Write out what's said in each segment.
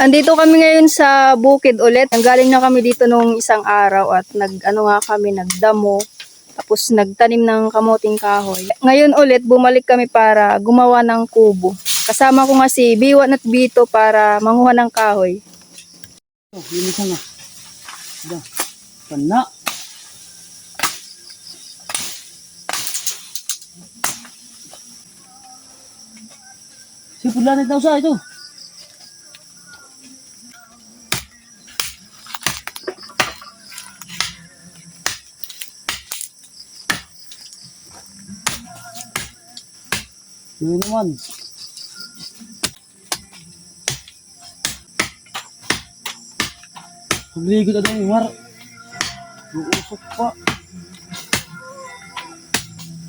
Andito kami ngayon sa bukid ulit. Nanggaling na kami dito nung isang araw at nagdamo. Tapos nagtanim ng kamuting kahoy. Ngayon ulit bumalik kami para gumawa ng kubo. Kasama ko nga si Biwan at Bito para manguha ng kahoy. Linisan na. Da. Pana. Si Pulanit daw sa ito. Yun naman. Pagligod na daw yung war. Uusok pa.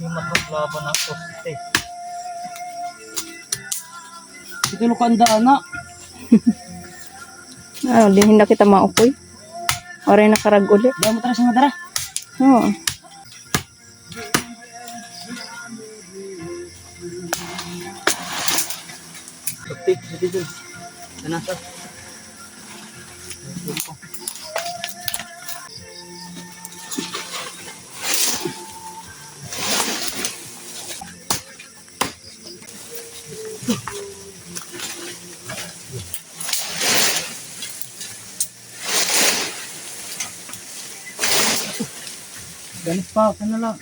Yung matuklaban na poste. Ito lukandaan na. Di hindi kita maukoy. Oray nakarag ulit. Dahil mo tara sa madara. Oo. Pagtik, pagtik dun. Nanasa. Ganit pa, sana lang.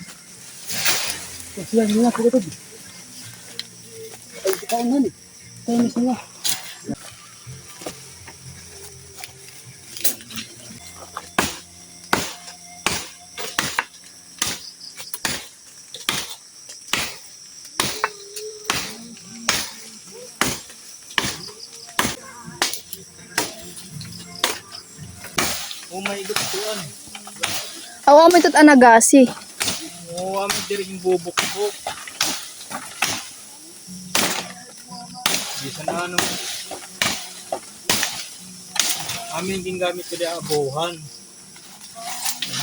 Kasi lang nila, pagkatod. Ay, di taon nun. Tayo miss nila. Oh my God, tuan. Awa mo ito't anagasi. Oh, amin diri yung bubok-buk. Bisa na ano. Amin gingamit ko di abuhan.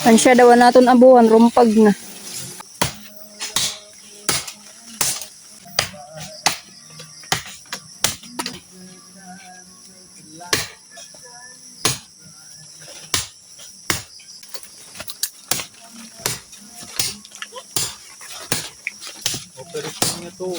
Ansya daw naton abuhan, rumpag na. Operasyon niya to.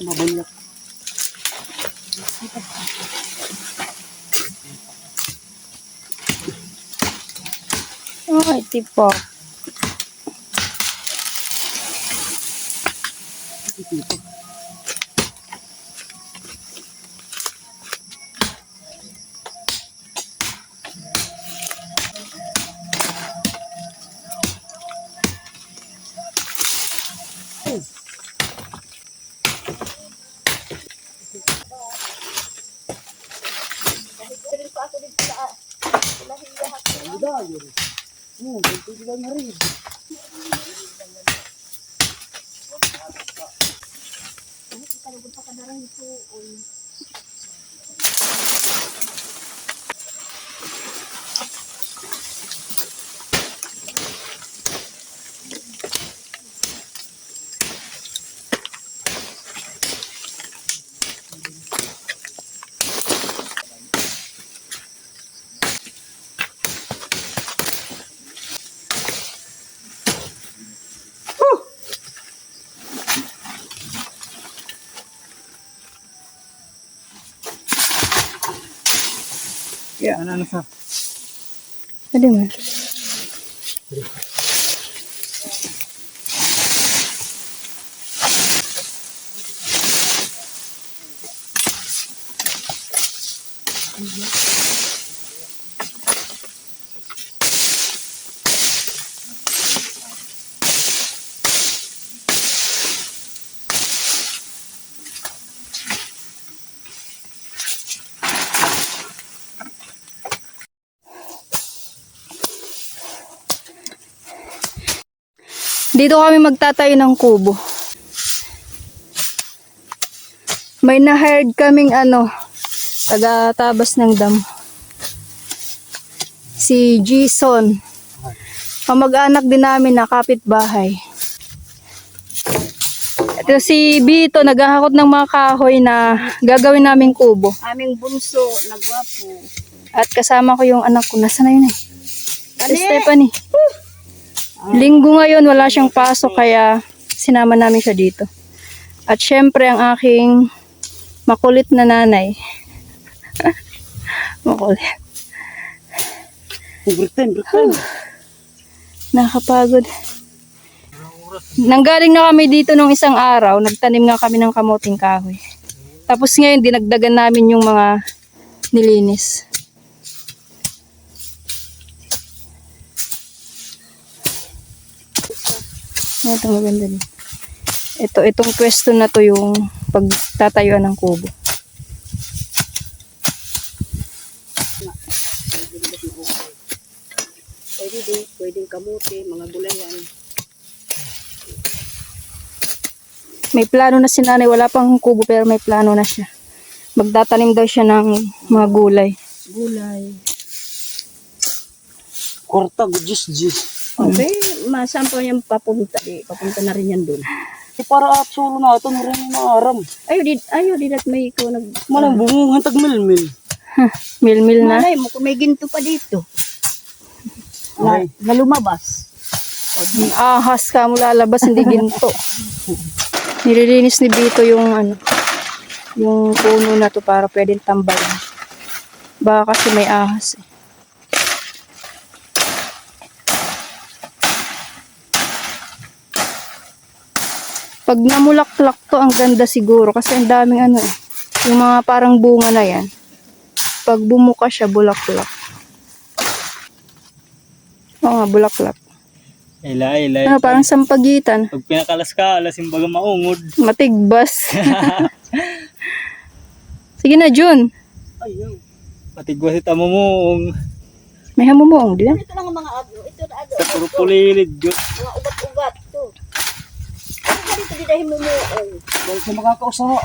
Mabanyak. Ay, tipo. Yeah, ano sa? Pwede mo. Dito kami magtatayo ng kubo. May na-hired kaming taga-tabas ng dam. Si Jason. Kamag-anak din namin na kapitbahay. Ito si Bito, naghahakot ng mga kahoy na gagawin naming kubo. Aming bunso, nagwapo. At kasama ko yung anak ko. Nasaan na yun eh? Si Stephanie. Linggo ngayon, wala siyang pasok kaya sinama namin siya dito. At syempre ang aking makulit na nanay. Makulit. Britain. Nakakapagod. Nanggaling na kami dito nung isang araw, nagtanim nga kami ng kamuting kahoy. Tapos ngayon, dinagdagan namin yung mga nilinis. Ito maganda din. Itong pwesto na to yung pagtatayuan ng kubo. Pwedeng kamuti, mga gulayan. May plano na si nanay, wala pang kubo pero may plano na siya. Magtatanim daw siya ng mga gulay. Gulay. Korta, gujis. Okay, saan pa yan papunta? Papunta na rin yan doon. Para at sulo na ito, rin na aram. Ayaw, di dat may ikaw Malang bunguhan tag milmil. Mil-mil na. Malay mo, kung may ginto pa dito. Ay. Na lumabas. Ahas ka mo lalabas, hindi ginto. Nililinis ni Bito yung yung puno na to para pwedeng tambalan. Baka kasi may ahas eh. Pag namulaklak to, ang ganda siguro kasi ang daming yung mga parang bunga na yan. Pag bumuka siya, bulaklak. Oo nga, bulaklak. Ilay. Parang sampagitan. Pag pinakalas ka, alasin baga maungod. Matigbas. Sige na, Jun. Ayaw. Patigwas ita mo mong May hamumuong din. Ito lang ang mga agyo. Ito na agyo. sa puro pulilid. Mga ugat-ugat to. Ano ka dito di dahil mumuong? Dahil sa makakausawa.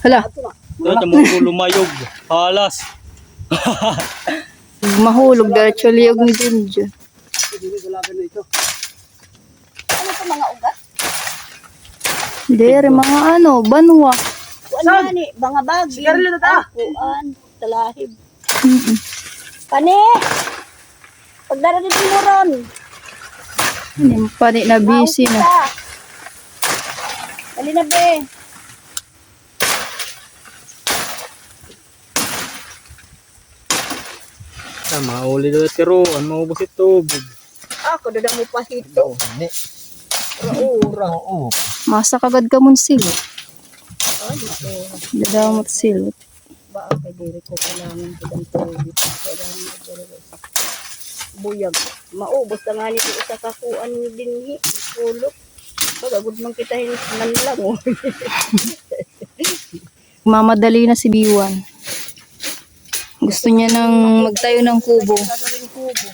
Hala, Ito na. Ito mo lumayog. Halas. mahulog. Diretso liyog ni Junjun. Hindi dalagan na ito. Ano ito mga ugat? Dere, mga banwa. Kuan ni, mga bagi. Sigarilyo na ta. Kuan, talahib. Mm-mm. Pane! Pagdarating mo ron. Yung pani na busy na. Dali na be. Mauli daw tiro. Ano maubos ito? Ako, dada mo pa hito. Hindi. Ura. Oo. Masa kagad ka mong silot. Ay, ito. Dadamot silot. Ba, kay diri ko kailangan ko ng tubig. Kailangan ko diri. Buyag. Maubos na nga nito sa kakuan din. Kulok. Pagagod man kita man lang. Oh. Mamadali na si Biwan. Gusto niya nang magtayo ng kubo. Gagawin kubo.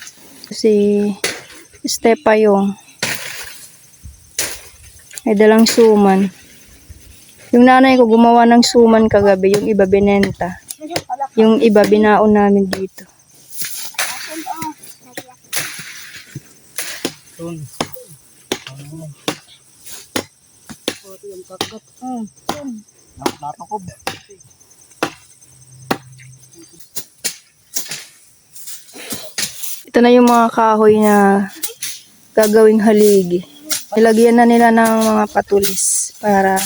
Si Stepa yung ay dalang suman. Yung nanay ko gumawa ng suman kagabi, yung iba binenta. Yung iba binaon namin dito. Yun. Yung kagat. Napakob. Ito na yung mga kahoy na gagawing haligi. Nilagyan na nila ng mga patulis para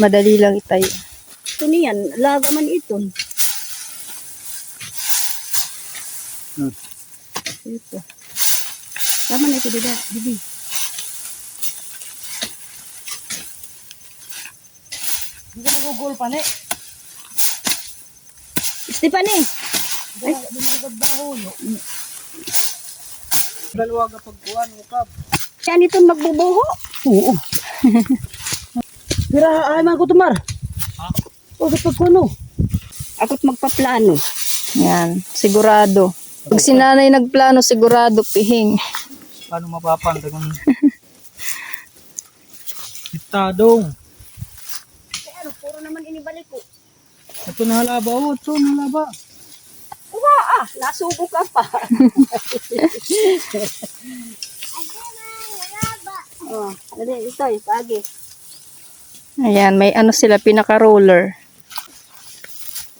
madali lang itayo. Ito niyan. Laga man iton. Ito. Tama na ito, dida. Bibi. Hindi ka nagugol pa ni. Stephanie! Ay, binigad ba ako no? Dalawa ka pagkuhan mo kap. Siya nito magbubuho. Oo. Pira ay man ko tumar. O pagkuhan no. Ako't magpaplano. Yan, sigurado. Pag si nanay nagplano, sigurado pihing. Paano mapapanda kung hitadong? Ano, puro naman inibalik ko. Ito na halaba. Oh, ito na halaba. Uwa nasubo ka pa. Oh, dali, ito, pagi. Ayan, may ano sila, pinaka-roller.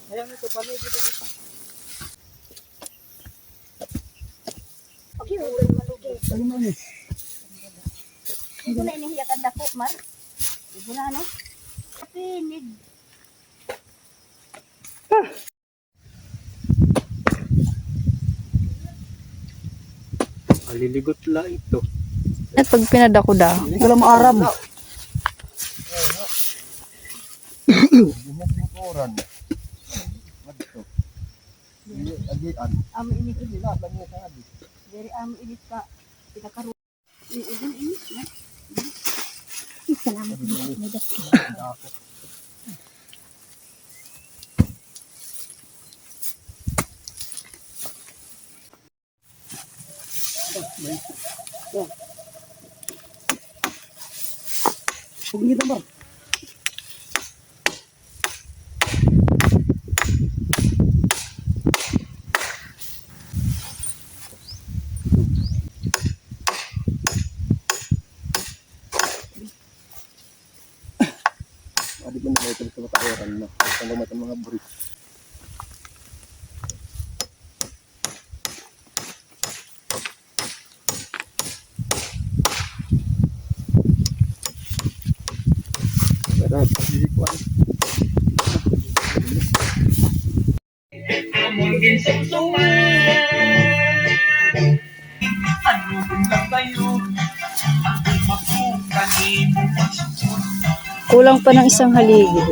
Ayan ito, paligid ito. Pagi, ulan malugay. Ano man eh. Hindi ko na inihiyak ang dako, Mar. Hindi ko na, ano? Pinig. Maliligot la ito. At pag pinadako daw. Wala maarab. Amo init init. Dari amo init ka. Pinakaroon. Init init na. Salamat po. Huwag niyo tambar. Adik mo na ito sa matawaran mo. Ang mata mga buris. Kulang pa ng isang haligi.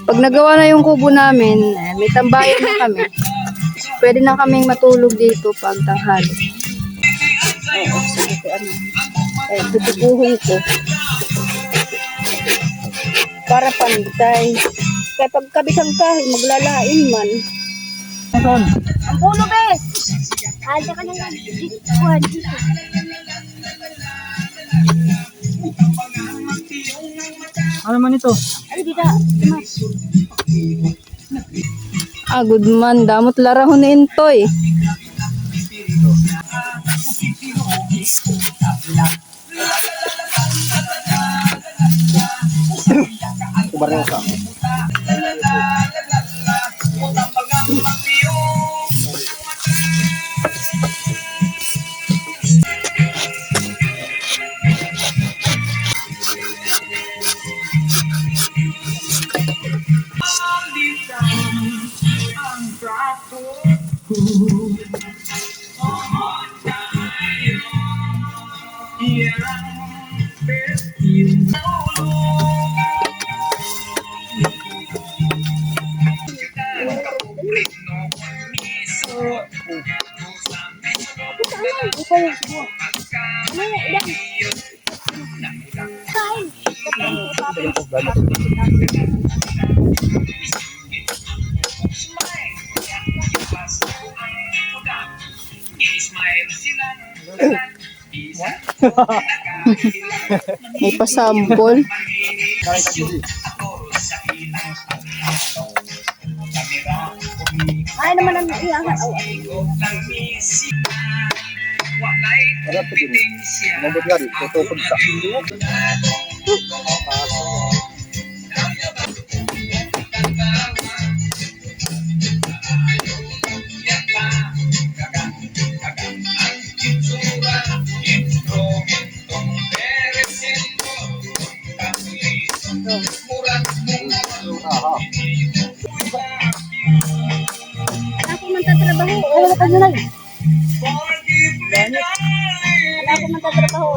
Pag nagawa na yung kubo namin, may tambayan na kami. Pwede na kaming matulog dito pag tanghali. Oo, sige ko ano. Ay, tutubuhin ko. Para pantay. Kaya pag kabisang kahoy, maglalain man. Meron. Ang puno, be! Alda ka na nga. Kuhan dito. Ano man ito? Ay, dito. Good man, damot larahon ni Intoy. Kubareng ka. May pasampol. Ay, naman ang iyangan. Harap ko din. Mabot nga rin. Tutukod sa. Ako man tatrabaho. Ay, wala ka nalay. Wala ko man tatrabaho.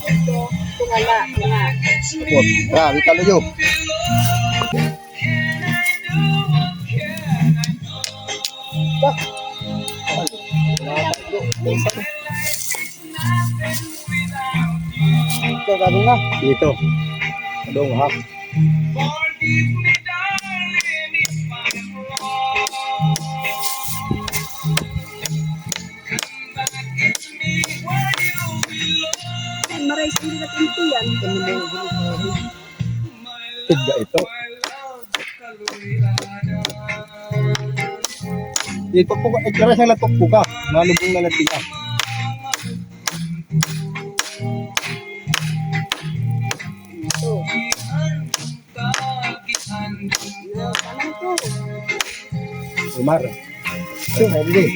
Ito, tungala. Support. Grabe talayo. Ito, sabi nga. Dito. Adong ha. Ay, maray Tiga ito. Ito po, iklaras na latok po ka. Malubong na lang tiga. Ito. Ano to? Umar. So, hindi.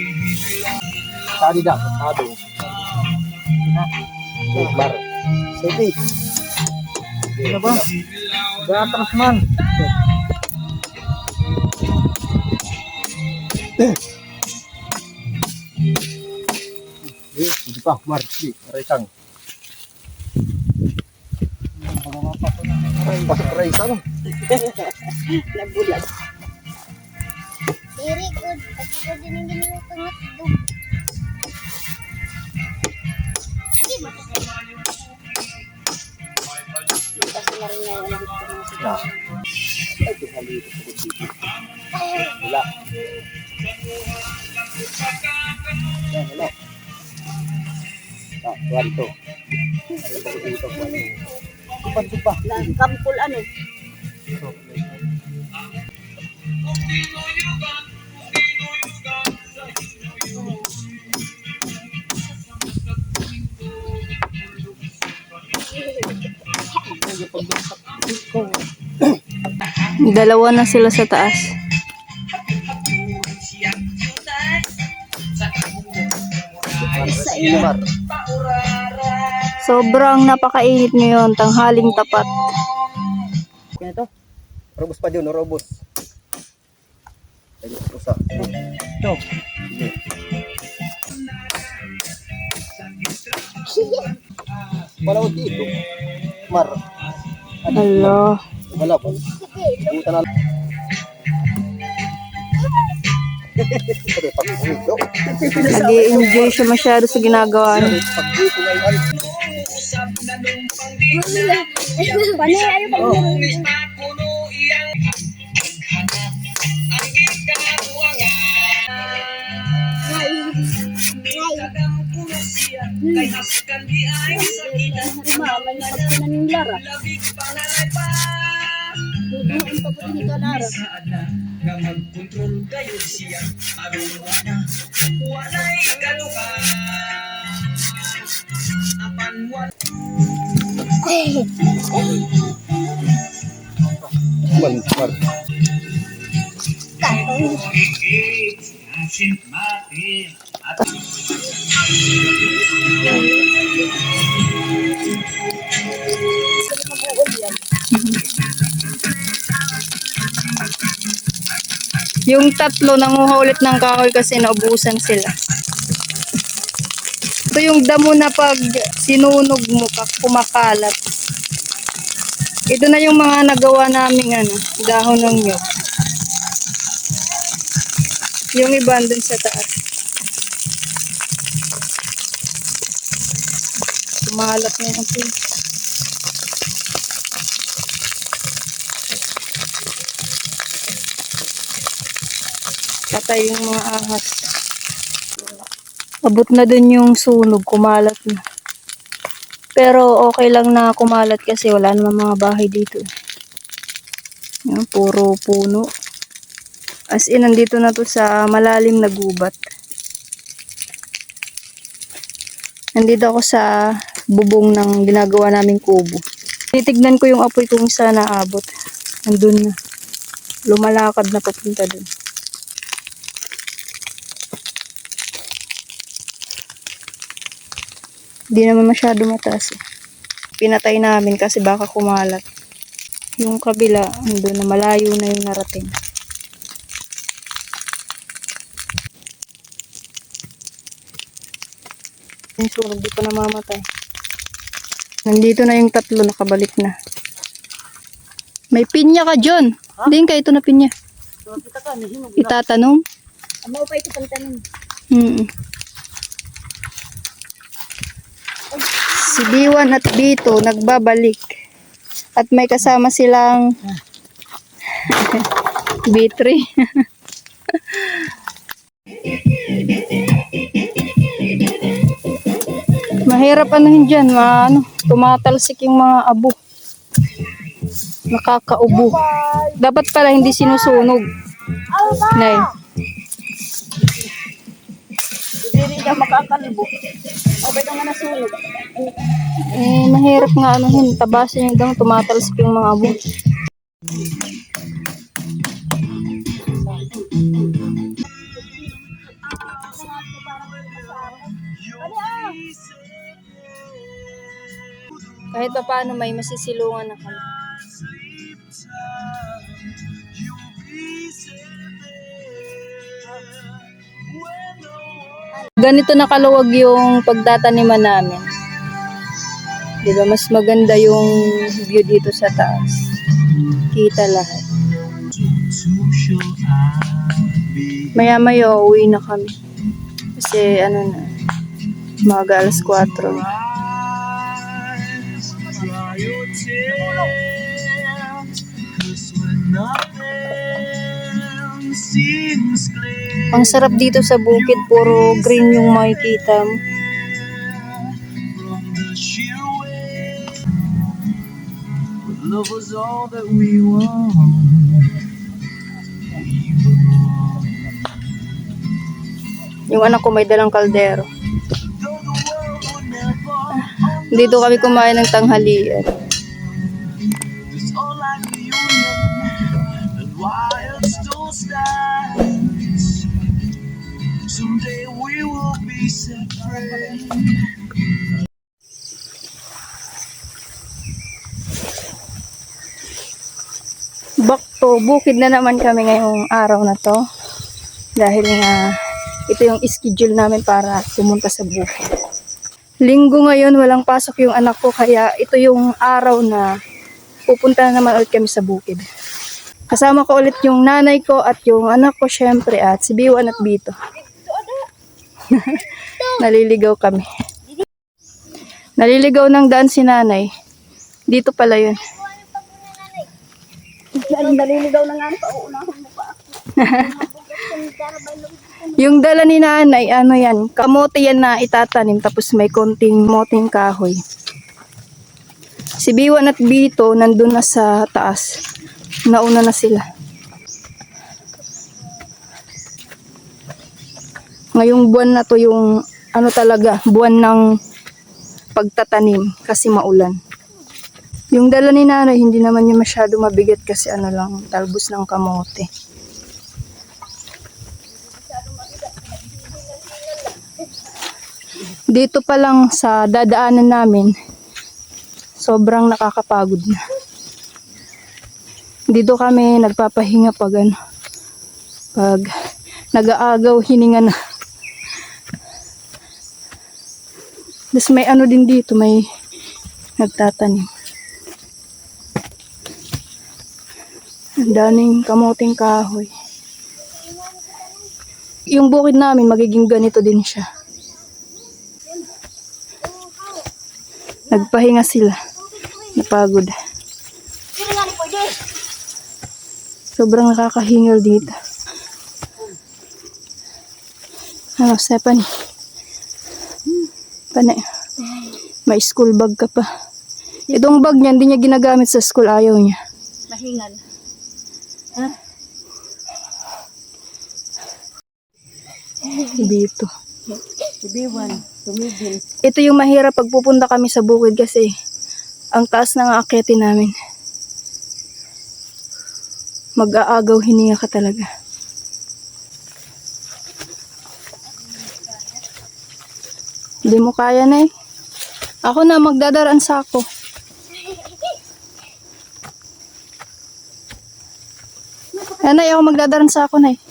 Tadi dah, tadi. Umar. Sige. Ano ba? Gatras man. Hindi pa, Umar. Sige, Raisang. Pasok Raisang. Nabulag. Very good. Pag ko din yung ginagawa ko Kasi na rin nga yung Wala. Yan, wala. Tuwan to. Ano pa ko dito? Supa. Kampul ano. Dalawa na sila sa taas. Umar. Sobrang napakainit ngayon, tanghaling tapat. Ano to? Robos pa dyan, robos. Ayun, pusa. Ito. Wala ko dito. Mar. Hello. Wala po. Buta na. Nag-i-enjoy siya masyado sa ginagawa niya. Pag-dito na yan. Panay, ayaw pa yun. Mama niya pag pinaning lara. Duduin pa po din ito lara. Mar. Yung tatlo nanguha ulit ng kahoy kasi naubusan sila. Ito yung damo na pag sinunog mo, kumakalat. Ito na yung mga nagawa naming dahon ng nyog. Yung iba dun sa taas. Kumalat na yung asin. Patay yung mga ahas. Abot na dun yung sunog, kumalat na. Pero okay lang na kumalat kasi wala naman mga bahay dito. Yan, puro puno. As in, nandito na to sa malalim na gubat. Nandito ako sa bubong ng ginagawa naming kubo. Titignan ko yung apoy kung saan naabot. Nandun na. Lumalakad na papunta dun. Di naman masyado mataas. Pinatay namin kasi baka kumalat. Yung kabila, andun na malayo na yung narating. Yung sunog, di pa namamatay. Nandito na yung tatlo, nakabalik na. May pinya ka, John. Hindi ka ito na pinya. So, kita ka, nahinog. Itatanong. Amaw pa ito pang tanin. Si B1 at B2 nagbabalik. At may kasama silang B3. Mahirap anuhin dyan, tumatalsik yung mga abo. Nakakaubo. Dapat pala hindi sinusunog. Nay. Hindi rin ka makakalbo. Okay na nga nasunog. Mahirap nga anuhin. Tabasin yung dang tumatalsik yung mga abo. Kahit pa paano may masisilungan na kami. Ganito nakaluwag yung pagtataniman namin. Diba, mas maganda yung view dito sa taas. Kita lahat. Maya-maya uwi na kami. Kasi ano na, mga alas 4 na. Ang sarap dito sa bukid, puro green yung makikita mo. Love was all that we want. Yung anak ko may dalang kaldero. Dito kami kumain ng tanghalian. It's all like reunion and wild still stands. Someday we will be separate. Back to bukid na naman kami ngayong araw na to. Dahil nga ito yung schedule namin para pumunta sa bukid. Linggo ngayon, walang pasok yung anak ko, kaya ito yung araw na pupunta na naman ulit kami sa bukid. Kasama ko ulit yung nanay ko at yung anak ko syempre at si Biwan at Bito. Naliligaw kami. Naliligaw ng daan si nanay. Dito pala yun. Naliligaw na nga pauunahon mo pa. Yung dala ni nanay, ano yan, kamote yan na itatanim tapos may konting moting kahoy. Si Biwan at Bito nandun na sa taas. Nauna na sila. Ngayong buwan na to yung ano talaga, buwan ng pagtatanim kasi maulan. Yung dala ni nanay, hindi naman niya masyado mabigat kasi ano lang, talbos ng kamote. Dito pa lang sa dadaanan namin, sobrang nakakapagod na. Dito kami nagpapahinga pag ano, pag nag-aagaw, hininga na. Tapos may ano din dito, may nagtatanim. Ang daming kamoting kahoy. Yung bukid namin, magiging ganito din siya. Nagpahinga sila. Napagod. Sobrang nakakahingal dito. Ano, Stephanie? Panay. May school bag ka pa. Itong bag niya, hindi niya ginagamit sa school. Ayaw niya. Mahingal. Dito. Biwan, tumigil. Ito yung mahirap pag pupunta kami sa bukid kasi ang taas ng aakyati namin. Mag-aagaw, hininga ka talaga. Hindi mo kaya, Nay. Ako na, magdadaraan sa ako. Nay, ako magdadaraan sa ako, Nay.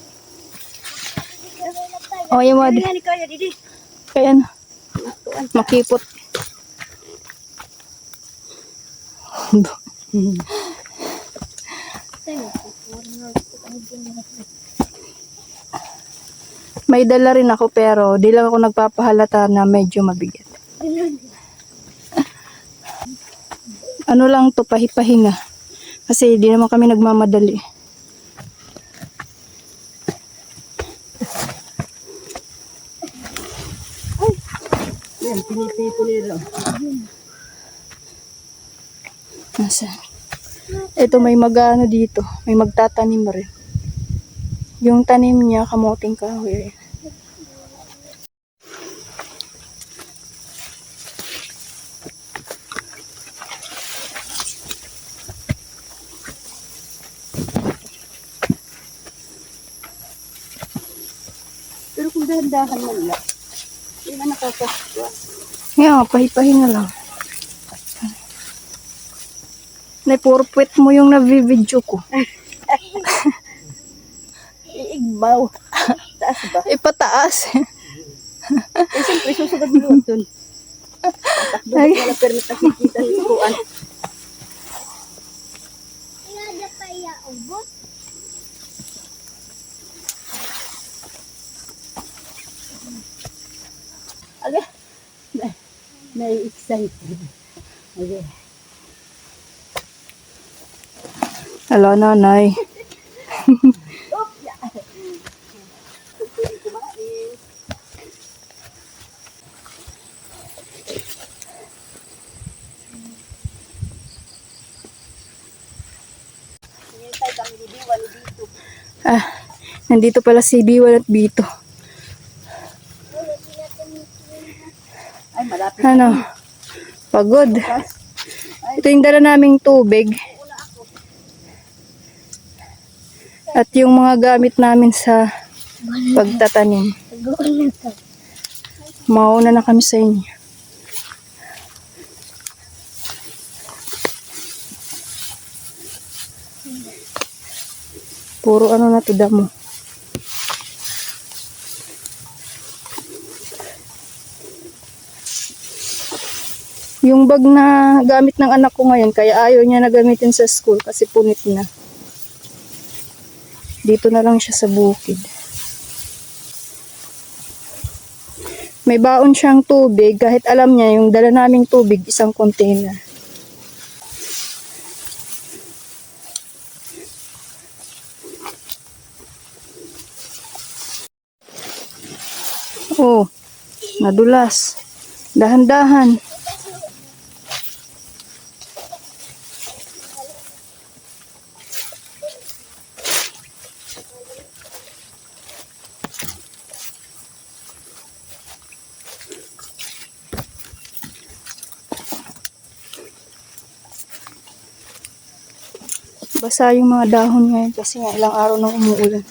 O, yung wad. Hindi kaya, Didi. Kaya na. Makipot. May dala rin ako pero di lang ako nagpapahalata na medyo mabigat. Ano lang to, pahipahinga. Kasi di naman kami nagmamadali. Yan, pinipili lang. Nasaan? Ito may magano dito. May magtatanim rin. Yung tanim niya, kamuting kahoy. Pero kung dahan-dahan man lang, hindi na nakakaswa. Yeah, pahipahinga lang. Puro puwet mo yung navi-video ko. Iigbaw. Taas ba? Ipataas. Eh, siyempre, susugad mo doon. Takbo Ay. wala permit nakikita ng kuan. Tingada pa iya ubos. Aga. Na-excited. Okay. Hello, nanay. Hinintay kami ni Diwa ni dito. Ah, nandito pala si Biwan at Bito. Ay, malapit. Ano? Pagod. Ito yung dala naming tubig. At yung mga gamit namin sa pagtatanim. Taguan na ka. Mauna na kami sa inyo. Puro ano na to, damo. Yung bag na gamit ng anak ko ngayon, kaya ayaw niya na gamitin sa school kasi punit na. Dito na lang siya sa bukid. May baon siyang tubig kahit alam niya yung dala naming tubig, isang container. Oh, nadulas. Dahan-dahan. Basa yung mga dahon ngayon kasi nga ilang araw nang umuulan.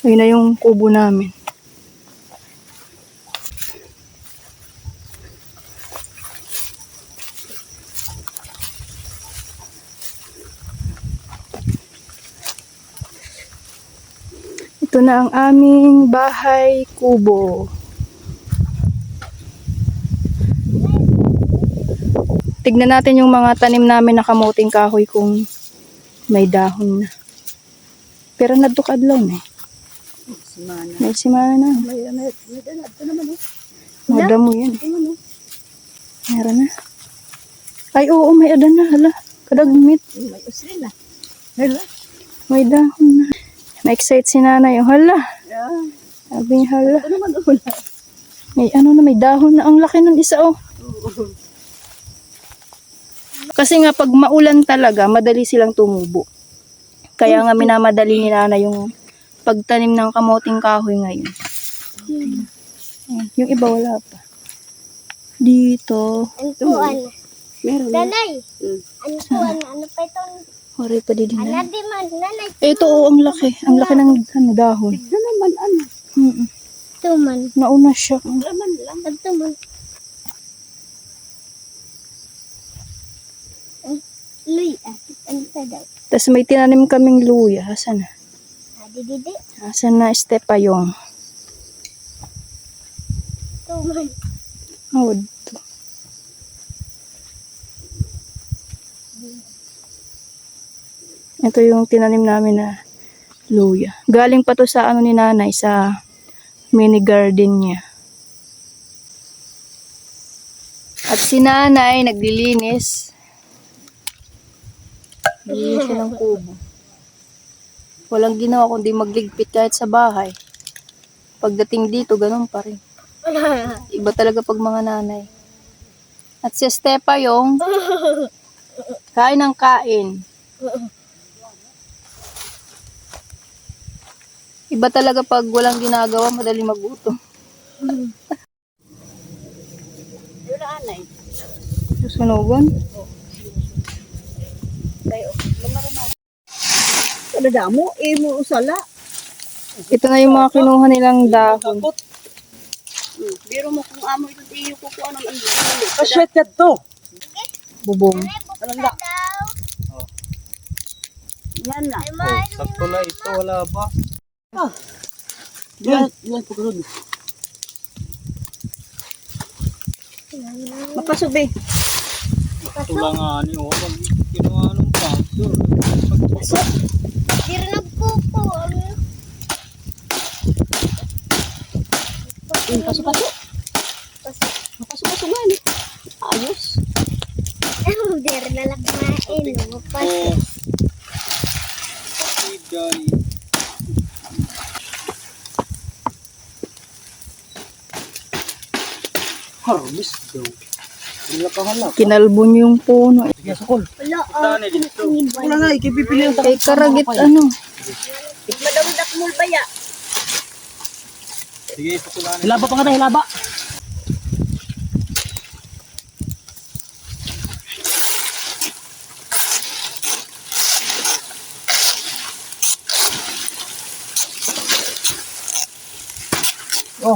Ayun na yung kubo namin. Ito na ang aming bahay kubo. Tignan natin yung mga tanim namin na kamuting kahoy kung may dahon na. Pero nadukadlaw na eh. Simana. May simana na. May danad. Ito naman eh. Madamo yan. Ito naman eh. Meron na. Ay oo, may adan na. Hala, kadagmit. May usli na. Hala. May dahon na. Na-excite si nanay. Oh, hala. Yeah. Sabi niya, hala. Ito naman wala. May ano na, may dahon na. Ang laki ng isa oh. Kasi nga pag maulan talaga, madali silang tumubo. Kaya nga minamadali ni nanay yung pagtanim ng kamuting kahoy ngayon. Ayan. Yung iba wala pa. Dito. Ang kuan. Meron na. Nanay. Ang kuan. Ano pa ito? Wari pa din Ano na. di man. Nanay. Ito oh, ang laki. Ang laki ng ano, dahon. Ito naman ano. Tuman. Nauna siya. Laman lang. Tuman. Luy. Ano pa daw? Tapos may tinanim kaming luya. Asan na? Didi. Asan na estepayong? Tuman. Oh, ito. Ito yung tinanim namin na luya. Galing pa to sa ano ni nanay, sa mini garden niya. At si nanay naglilinis. Naglilinis siya ng kubo. Walang ginawa kundi magligpit kahit sa bahay. Pagdating dito, ganun pa rin. Iba talaga pag mga nanay. At si Estepa yung kain ng kain. Iba talaga pag walang ginagawa, madali magutom. Wala anay. Susunugon. Kayo, lumarama. Kada damo, mo usala. Ito na yung mga kinuha nilang dahon. Biro mo kung amo ito iyo ko kung anong ang Kasyet yan to. Bubong. Bukta daw. Yan na. Sakto na ito, wala ba? Yan pagkaroon. Mapasubi. Tulang nga ni o. Pag kinuha ng pagdo. Diri nagkuko. Paso-paso. Paso-paso nga ni. Ayos. Diri na lagmain. Mapas. Sigay. Harvest daw. Wala ka halak. Kinalbo niyo yung puno. Sige, sukol. Wala. Punta na dito. Wala na, ikipipili ang Kay karagit ano. Madawdak mo baya. Sige, ipakulanin. Hilaba pa nga na, hilaba. Oh,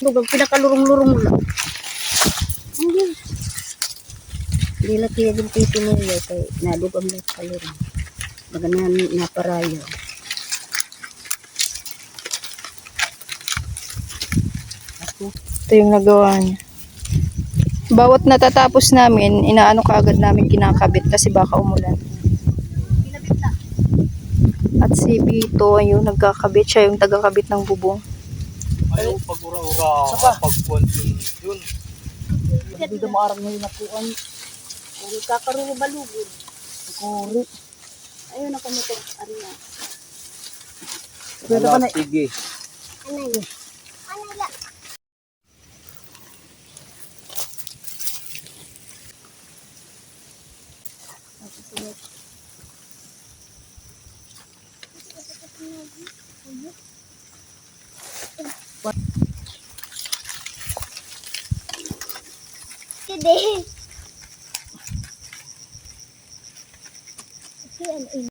Bugag pinakalurong-lurong lang. Hindi lang kaya yung tito mo yun kay nadugam na kalurong. Maganan na parayo. Ito yung nagawa niya. Bawat natatapos namin, inaano kaagad namin kinakabit kasi baka umulan. At si Bito, ayun, nagkakabit. Siya yung tagakabit ng bubong. Ayaw pag ura-ura. Pag kontin yun. hindi na maarang ngayon na po ang Kakaroon balugod. kuri. Ayun na kami ito. Ano na. Pwede pa na. Sige. Anay. Anay la. Kede. Kasi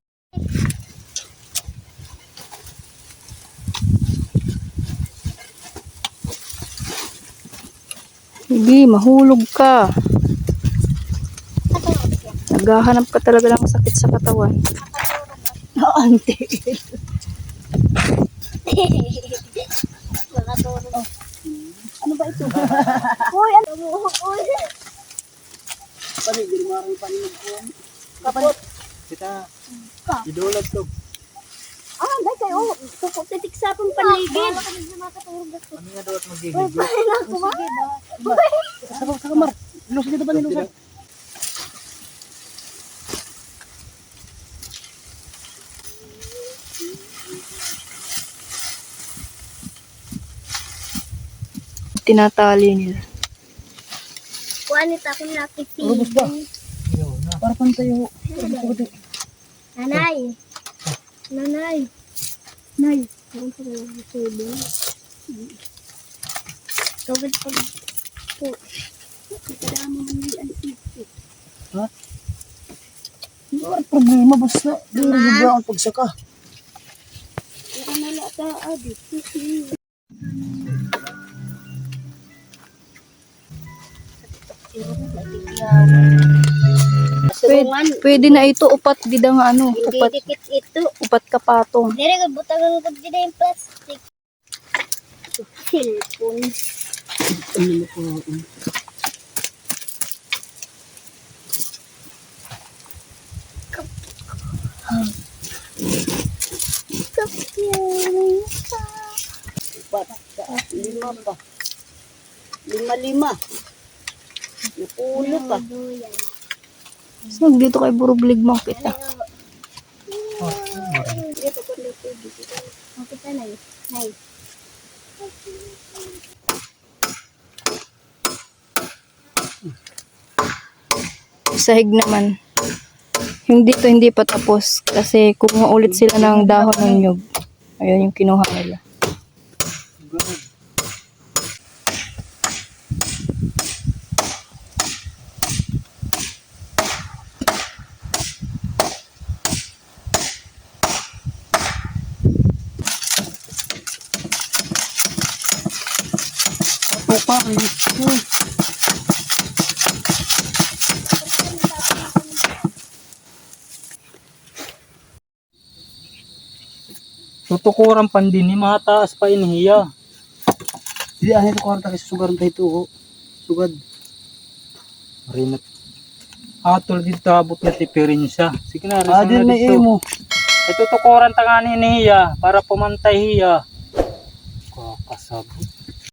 Hindi, mahulog ka. Naghahanap ka talaga ng sakit sa katawan. Ante. makatulog. Ano ba ito? Uy, ano mo? Uy. Pani, hindi maarang paninag ko. Kapot. Kita. Idolag to. Ah, dahil kayo. Tutik sa akong paligid. Bala ka na makatulog. Ano nga daw at maghihigo? Sa kamar. Ilusin dito ba nilusin? Tinatali nila. Kuanit ako nakikita. Rubos ba? Para pantayo. Nanay. Nanay. Nay. Ano sa mga Tawad pag po. Kadama mo ni Antipit. Hindi ka problema basta. Hindi rin ang pagsaka. Kaya nala ta adit. Pwede, pwede na ito upat gida nga ano, Hindi upat, dikit ito. upat kapatong. Dire ko butang ko dito yung plastic. Cellphone. Ano ko? Lima pa. Lima. Napulo pa. Duyan. So, dito kay Burublig mo kita. Hindi pa kundi tubig. Okay pa, Nay. Nay. Sahig naman. Yung dito hindi pa tapos kasi kumuha ulit sila ng dahon ng nyug. Ayun yung kinuha nila. Ito pa, ayos ko. Tutukuran pan din ni mataas pa inihiya. Hindi, ano ito kwarta kasi sugar na ito. Oh. Sugad. Marinat. Atol dito abot na tipirin siya. Sige na, Ah, din may imo. Itutukuran ta nga ni inihiya para pumantay hiya. Kakasabot.